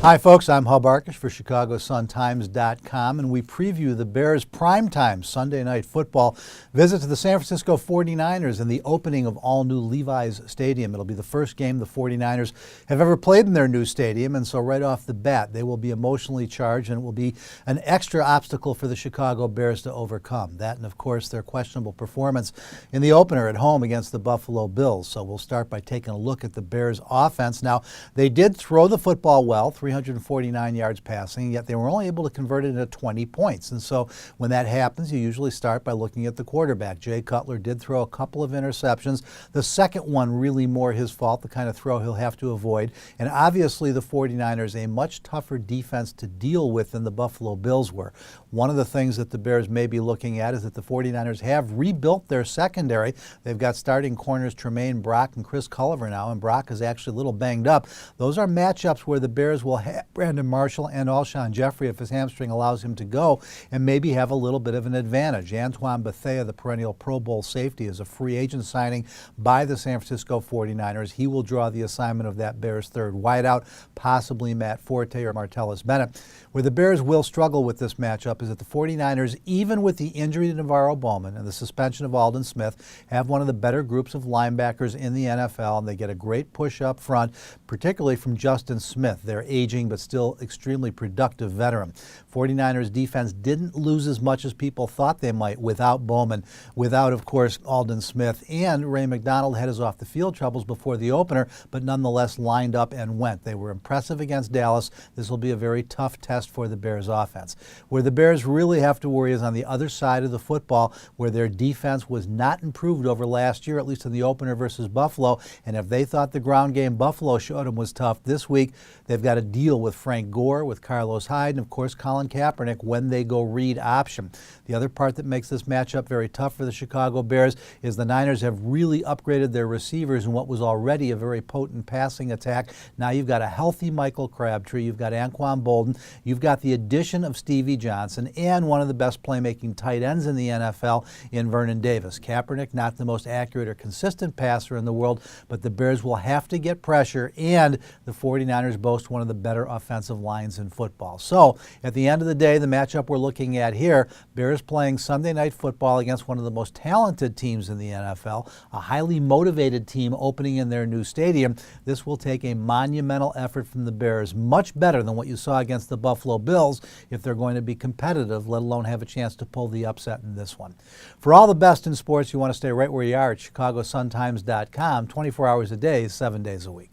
Hi folks, I'm Arkush for ChicagoSunTimes.com, and we preview the Bears' primetime Sunday night football visit to the San Francisco 49ers in the opening of all-new Levi's Stadium. It'll be the first game the 49ers have ever played in their new stadium, and so right off the bat they will be emotionally charged, and it will be an extra obstacle for the Chicago Bears to overcome. That and of course their questionable performance in the opener at home against the Buffalo Bills. So we'll start by taking a look at the Bears' offense. Now, they did throw the football well, 349 yards passing, yet they were only able to convert it into 20 points. And so when that happens, you usually start by looking at the quarterback. Jay Cutler did throw a couple of interceptions. The second one really more his fault, the kind of throw he'll have to avoid. And obviously the 49ers a much tougher defense to deal with than the Buffalo Bills were. One of the things that the Bears may be looking at is that the 49ers have rebuilt their secondary. They've got starting corners Tremaine Brock and Chris Culliver now, and Brock is actually a little banged up. Those are matchups where the Bears will have Brandon Marshall and Alshon Jeffrey, if his hamstring allows him to go, and maybe have a little bit of an advantage. Antoine Bethea, the perennial Pro Bowl safety, is a free agent signing by the San Francisco 49ers. He will draw the assignment of that Bears third wideout, possibly Matt Forte or Martellus Bennett. Where the Bears will struggle with this matchup is that the 49ers, even with the injury to Navarro Bowman and the suspension of Aldon Smith, have one of the better groups of linebackers in the NFL, and they get a great push up front, particularly from Justin Smith, their aging but still extremely productive veteran. 49ers defense didn't lose as much as people thought they might without Bowman, without, of course, Aldon Smith, and Ray McDonald had his off-the-field troubles before the opener, but nonetheless lined up and went. They were impressive against Dallas. This will be a very tough test for the Bears offense. Where the Bears really have to worry is on the other side of the football, where their defense was not improved over last year, at least in the opener versus Buffalo, and if they thought the ground game Buffalo showed them was tough this week, they've got to deal with Frank Gore, with Carlos Hyde, and of course Colin Kaepernick when they go read option. The other part that makes this matchup very tough for the Chicago Bears is the Niners have really upgraded their receivers in what was already a very potent passing attack. Now you've got a healthy Michael Crabtree, you've got Anquan Boldin, you've got the addition of Stevie Johnson, and one of the best playmaking tight ends in the NFL in Vernon Davis. Kaepernick, not the most accurate or consistent passer in the world, but the Bears will have to get pressure, and the 49ers boast one of the better offensive lines in football. So at the end of the day, the matchup we're looking at here, Bears playing Sunday night football against one of the most talented teams in the NFL, a highly motivated team opening in their new stadium. This will take a monumental effort from the Bears, much better than what you saw against the Buffalo Bills if they're going to be competitive, let alone have a chance to pull the upset in this one. For all the best in sports, you want to stay right where you are at ChicagoSunTimes.com, 24 hours a day, 7 days a week.